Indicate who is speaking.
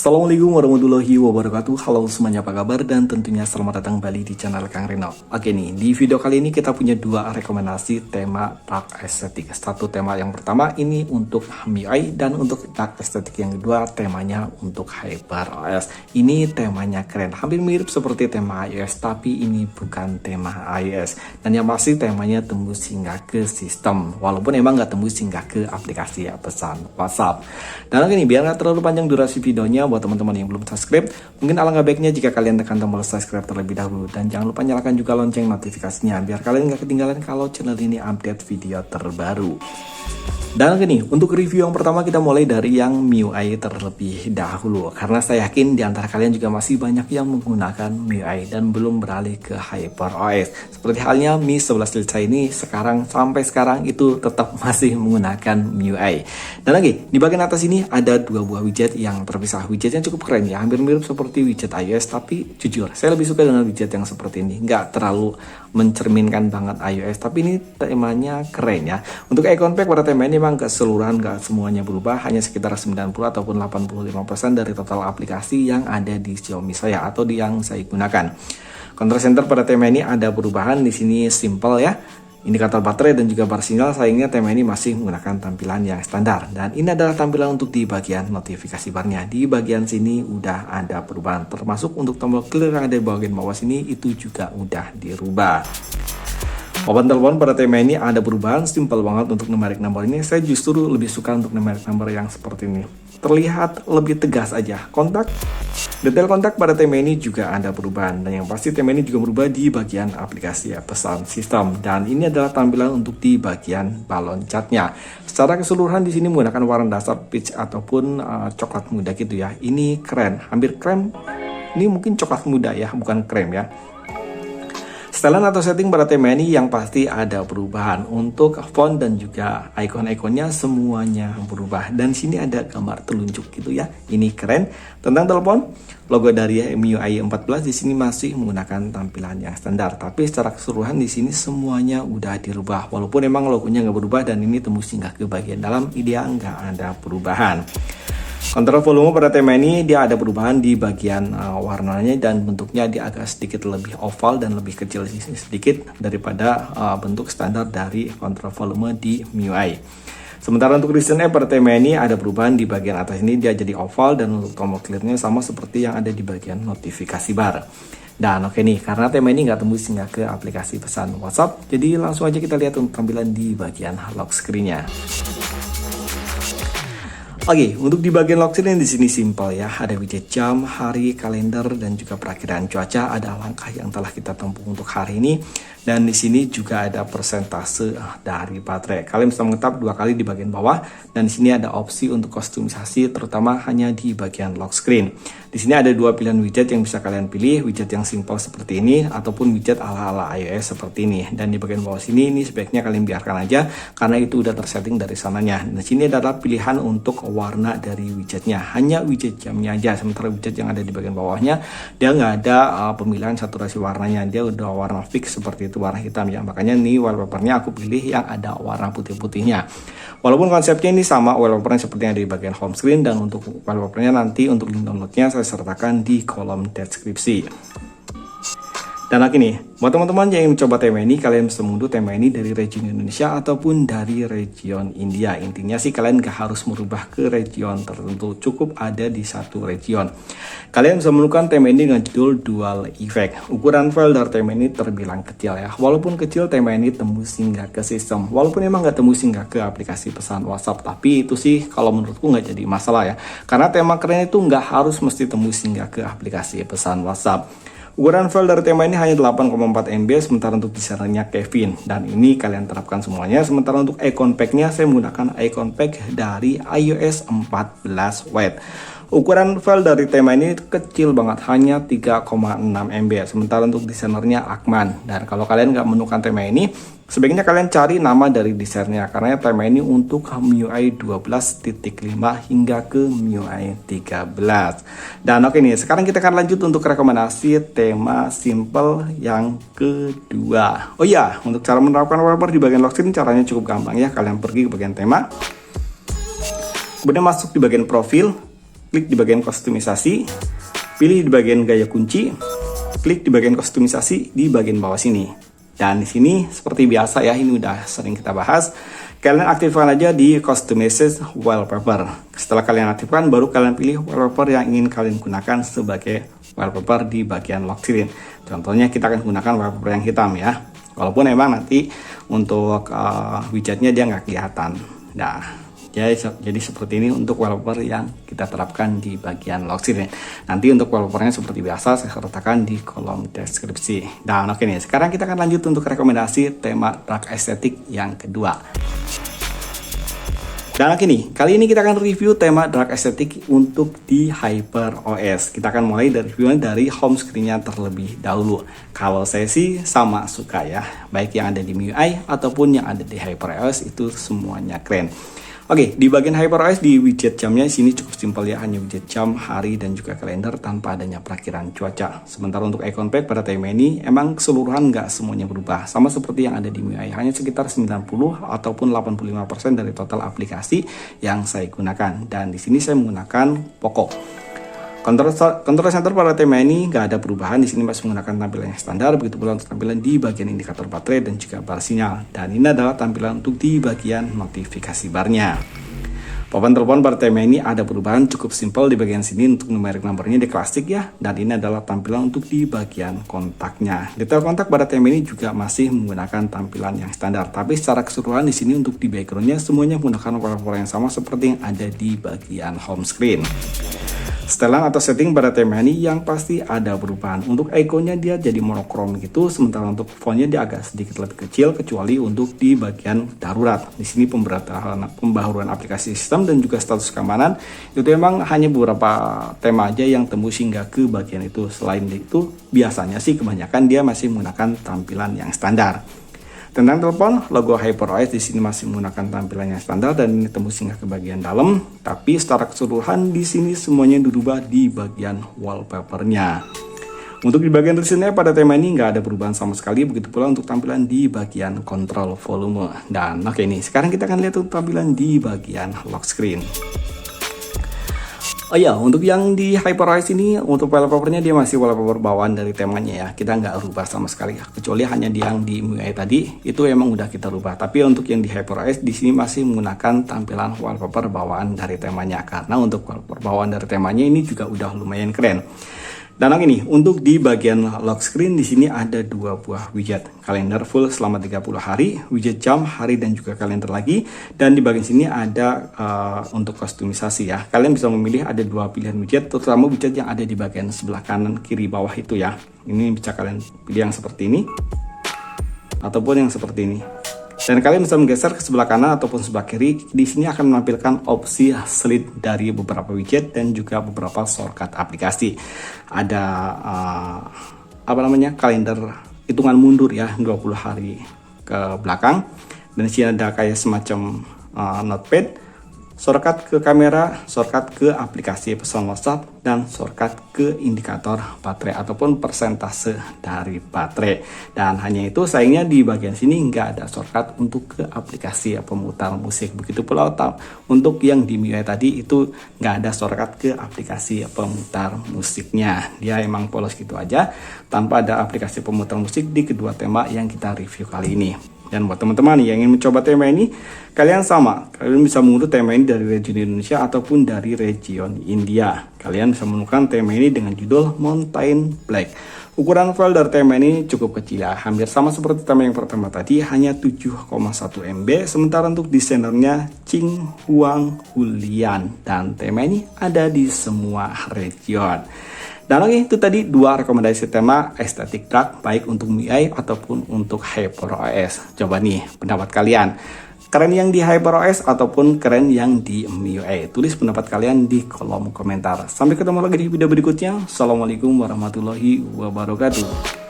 Speaker 1: Assalamualaikum warahmatullahi wabarakatuh. Halo semuanya, apa kabar? Dan tentunya selamat datang kembali di channel Kang Reno. Oke nih, di video kali ini kita punya dua rekomendasi tema dark aesthetic. Satu tema yang pertama ini untuk MIUI, dan untuk dark aesthetic yang kedua temanya untuk HyperOS. Ini temanya keren, hampir mirip seperti tema iOS, tapi ini bukan tema iOS. Dan yang pasti temanya tembus hingga ke sistem, walaupun emang nggak tembus hingga ke aplikasi pesan WhatsApp. Dan oke nih, biar nggak terlalu panjang durasi videonya, buat teman-teman yang belum subscribe, mungkin alangkah baiknya jika kalian tekan tombol subscribe terlebih dahulu, dan jangan lupa nyalakan juga lonceng notifikasinya biar kalian nggak ketinggalan kalau channel ini update video terbaru. Dan gini, untuk review yang pertama kita mulai dari yang MIUI terlebih dahulu, karena saya yakin di antara kalian juga masih banyak yang menggunakan MIUI dan belum beralih ke HyperOS. Seperti halnya Mi 11 Lite ini sampai sekarang itu tetap masih menggunakan MIUI. Dan lagi, di bagian atas ini ada dua buah widget yang terpisah. Widgetnya cukup keren ya, hampir mirip seperti widget iOS, tapi jujur saya lebih suka dengan widget yang seperti ini. Nggak terlalu mencerminkan banget iOS, tapi ini temanya keren ya. Untuk icon pack pada tema ini memang keseluruhan nggak semuanya berubah, hanya sekitar 90 ataupun 85% dari total aplikasi yang ada di Xiaomi saya atau di yang saya gunakan. Control center pada tema ini ada perubahan, di sini simple ya. Indikator baterai dan juga bar sinyal, sayangnya tema ini masih menggunakan tampilan yang standar. Dan ini adalah tampilan untuk di bagian notifikasi barnya. Di bagian sini udah ada perubahan, termasuk untuk tombol clear yang ada di bagian bawah sini itu juga udah dirubah. Papan telepon pada tema ini ada perubahan, simpel banget untuk numeric number ini. Saya justru lebih suka untuk numeric number yang seperti ini. Terlihat lebih tegas aja. Kontak, detail kontak pada tema ini juga ada perubahan, dan yang pasti tema ini juga berubah di bagian aplikasi pesan sistem. Dan ini adalah tampilan untuk di bagian balon catnya. Secara keseluruhan di sini menggunakan warna dasar peach ataupun coklat muda gitu ya. Ini keren, hampir krem. Ini mungkin coklat muda ya, bukan krem ya. Setelan atau setting pada tema ini yang pasti ada perubahan. Untuk font dan juga icon-iconnya semuanya berubah. Dan sini ada gambar telunjuk gitu ya. Ini keren. Tentang telepon, logo dari MIUI 14 di sini masih menggunakan tampilan yang standar. Tapi secara keseluruhan di sini semuanya udah dirubah. Walaupun emang logonya nggak berubah dan ini tembus hingga ke bagian dalam, dia nggak ada perubahan. Kontrol volume pada tema ini dia ada perubahan di bagian warnanya, dan bentuknya dia agak sedikit lebih oval dan lebih kecil sedikit daripada bentuk standar dari kontrol volume di MIUI. Sementara untuk recent app pada tema ini ada perubahan di bagian atas ini, dia jadi oval, dan untuk tombol clearnya sama seperti yang ada di bagian notifikasi bar. Dan oke nih, karena tema ini nggak tembus hingga ke aplikasi pesan WhatsApp, jadi langsung aja kita lihat untuk tampilan di bagian lock screen-nya. Oke, untuk di bagian lock screen di sini simpel ya, ada widget jam, hari, kalender, dan juga perakiraan cuaca. Ada langkah yang telah kita tempuh untuk hari ini, dan di sini juga ada persentase dari baterai. Kalian bisa mengetap dua kali di bagian bawah, dan di sini ada opsi untuk kostumisasi, terutama hanya di bagian lock screen. Di sini ada dua pilihan widget yang bisa kalian pilih, widget yang simpel seperti ini ataupun widget ala-ala iOS seperti ini. Dan di bagian bawah sini ini sebaiknya kalian biarkan aja karena itu udah tersetting dari sananya. Nah, sini adalah pilihan untuk warna dari widgetnya, hanya widget jamnya aja. Sementara widget yang ada di bagian bawahnya dia nggak ada pemilihan saturasi warnanya, dia udah warna fix seperti itu, warna hitam ya. Makanya nih wallpapernya aku pilih yang ada warna putih-putihnya. Walaupun konsepnya ini sama wallpapernya seperti yang ada di bagian home screen, dan untuk wallpapernya nanti untuk link downloadnya saya sertakan di kolom deskripsi. Dan lagi nih, buat teman-teman yang ingin mencoba tema ini, kalian bisa mengunduh tema ini dari region Indonesia ataupun dari region India. Intinya sih kalian gak harus merubah ke region tertentu, cukup ada di satu region. Kalian bisa menemukan tema ini dengan judul Dual Effect. Ukuran file dari tema ini terbilang kecil ya. Walaupun kecil, tema ini tembus hingga ke sistem. Walaupun emang gak tembus hingga ke aplikasi pesan WhatsApp, tapi itu sih kalau menurutku gak jadi masalah ya. Karena tema keren itu gak harus mesti tembus hingga ke aplikasi pesan WhatsApp. Ukuran file dari tema ini hanya 8,4 MB, sementara untuk desainernya Kevin. Dan ini kalian terapkan semuanya. Sementara untuk icon pack-nya saya menggunakan icon pack dari iOS 14 White. Ukuran file dari tema ini kecil banget, hanya 3,6 MB. Sementara untuk desainernya Akman. Dan kalau kalian nggak menemukan tema ini, sebaiknya kalian cari nama dari desainernya, karena tema ini untuk MIUI 12.5 hingga ke MIUI 13. Dan oke nih, sekarang kita akan lanjut untuk rekomendasi tema simple yang kedua. Oh iya, untuk cara menerapkan wallpaper di bagian lock screen caranya cukup gampang ya. Kalian pergi ke bagian tema, kemudian masuk di bagian profil. klik di bagian kustomisasi, pilih di bagian gaya kunci, klik di bagian kustomisasi di bagian bawah sini. Dan di sini seperti biasa ya, ini udah sering kita bahas. Kalian aktifkan aja di Customize Wallpaper. Setelah kalian aktifkan, baru kalian pilih wallpaper yang ingin kalian gunakan sebagai wallpaper di bagian lock screen. Contohnya kita akan gunakan wallpaper yang hitam ya. Walaupun emang nanti untuk widgetnya dia nggak kelihatan. Nah, jadi seperti ini untuk wallpaper yang kita terapkan di bagian lock screen. Nanti untuk wallpapernya seperti biasa saya sertakan di kolom deskripsi. Dan oke nih, sekarang kita akan lanjut untuk rekomendasi tema dark aesthetic yang kedua. Dan oke nih, kali ini kita akan review tema dark aesthetic untuk di HyperOS. Kita akan mulai dari reviewnya dari home screen-nya terlebih dahulu. Kalau saya sih sama suka ya, baik yang ada di MIUI ataupun yang ada di HyperOS itu semuanya keren. Oke, di bagian HyperOS di widget jamnya sini cukup simpel ya, hanya widget jam, hari, dan juga kalender tanpa adanya perakiran cuaca. Sementara untuk icon pad pada tema ini emang keseluruhan nggak semuanya berubah, sama seperti yang ada di MIUI, hanya sekitar 90 ataupun 85% dari total aplikasi yang saya gunakan. Dan di sini saya menggunakan Poco. Control center pada tema ini nggak ada perubahan, di sini masih menggunakan tampilan yang standar, begitu pula untuk tampilan di bagian indikator baterai dan juga bar sinyal. Dan ini adalah tampilan untuk di bagian notifikasi barnya. Papan telepon pada tema ini ada perubahan cukup simpel di bagian sini untuk numeric numbernya di klasik ya, dan ini adalah tampilan untuk di bagian kontaknya. Detail kontak pada tema ini juga masih menggunakan tampilan yang standar, tapi secara keseluruhan di sini untuk di backgroundnya semuanya menggunakan warna yang sama seperti yang ada di bagian home screen. Setelan atau setting pada tema ini yang pasti ada perubahan. Untuk ikonnya dia jadi monokrom gitu, sementara untuk fontnya dia agak sedikit lebih kecil kecuali untuk di bagian darurat. Di sini pembaharuan aplikasi sistem dan juga status keamanan itu emang hanya beberapa tema aja yang tembus hingga ke bagian itu. Selain itu biasanya sih kebanyakan dia masih menggunakan tampilan yang standar. Tentang telepon, logo HyperOS di sini masih menggunakan tampilan yang standar dan ini tembus hingga ke bagian dalam. Tapi secara keseluruhan di sini semuanya dirubah di bagian wallpapernya. Untuk di bagian resinnya pada tema ini nggak ada perubahan sama sekali, begitu pula untuk tampilan di bagian kontrol volume. Dan oke nih, sekarang kita akan lihat untuk tampilan di bagian lock screen. Oh ya, untuk yang di HyperOS ini, untuk wallpapernya dia masih wallpaper bawaan dari temanya ya. Kita nggak rubah sama sekali, kecuali hanya yang di MIUI tadi, itu emang udah kita rubah. Tapi untuk yang di HyperOS, di sini masih menggunakan tampilan wallpaper bawaan dari temanya. Karena untuk wallpaper bawaan dari temanya ini juga udah lumayan keren. Dan ini untuk di bagian lock screen di sini ada dua buah widget, kalender full selama 30 hari, widget jam, hari, dan juga kalender lagi. Dan di bagian sini ada untuk kustomisasi ya. Kalian bisa memilih ada dua pilihan widget, terutama widget yang ada di bagian sebelah kanan kiri bawah itu ya. Ini bisa kalian pilih yang seperti ini ataupun yang seperti ini. Dan kalian bisa menggeser ke sebelah kanan ataupun sebelah kiri. Di sini akan menampilkan opsi slide dari beberapa widget dan juga beberapa shortcut aplikasi. Ada kalender hitungan mundur ya, 20 hari ke belakang. Dan di sini ada kayak semacam notepad, shortcut ke kamera, shortcut ke aplikasi pesan WhatsApp, dan shortcut ke indikator baterai ataupun persentase dari baterai. Dan hanya itu, sayangnya di bagian sini nggak ada shortcut untuk ke aplikasi pemutar musik. Begitu pula untuk yang di MIUI tadi itu nggak ada shortcut ke aplikasi pemutar musiknya. Dia emang polos gitu aja, tanpa ada aplikasi pemutar musik di kedua tema yang kita review kali ini. Dan buat teman-teman yang ingin mencoba tema ini, kalian bisa mengunduh tema ini dari region Indonesia ataupun dari region India. Kalian bisa menemukan tema ini dengan judul Mountain Black. Ukuran file dari tema ini cukup kecil ya, hampir sama seperti tema yang pertama tadi, hanya 7,1 MB. Sementara untuk desainernya Ching Huang Hulian, dan tema ini ada di semua region. Dan oke, itu tadi dua rekomendasi tema aesthetic dark baik untuk MIUI ataupun untuk HyperOS. Coba nih pendapat kalian, keren yang di HyperOS ataupun keren yang di MIUI? Tulis pendapat kalian di kolom komentar. Sampai ketemu lagi di video berikutnya. Assalamualaikum warahmatullahi wabarakatuh.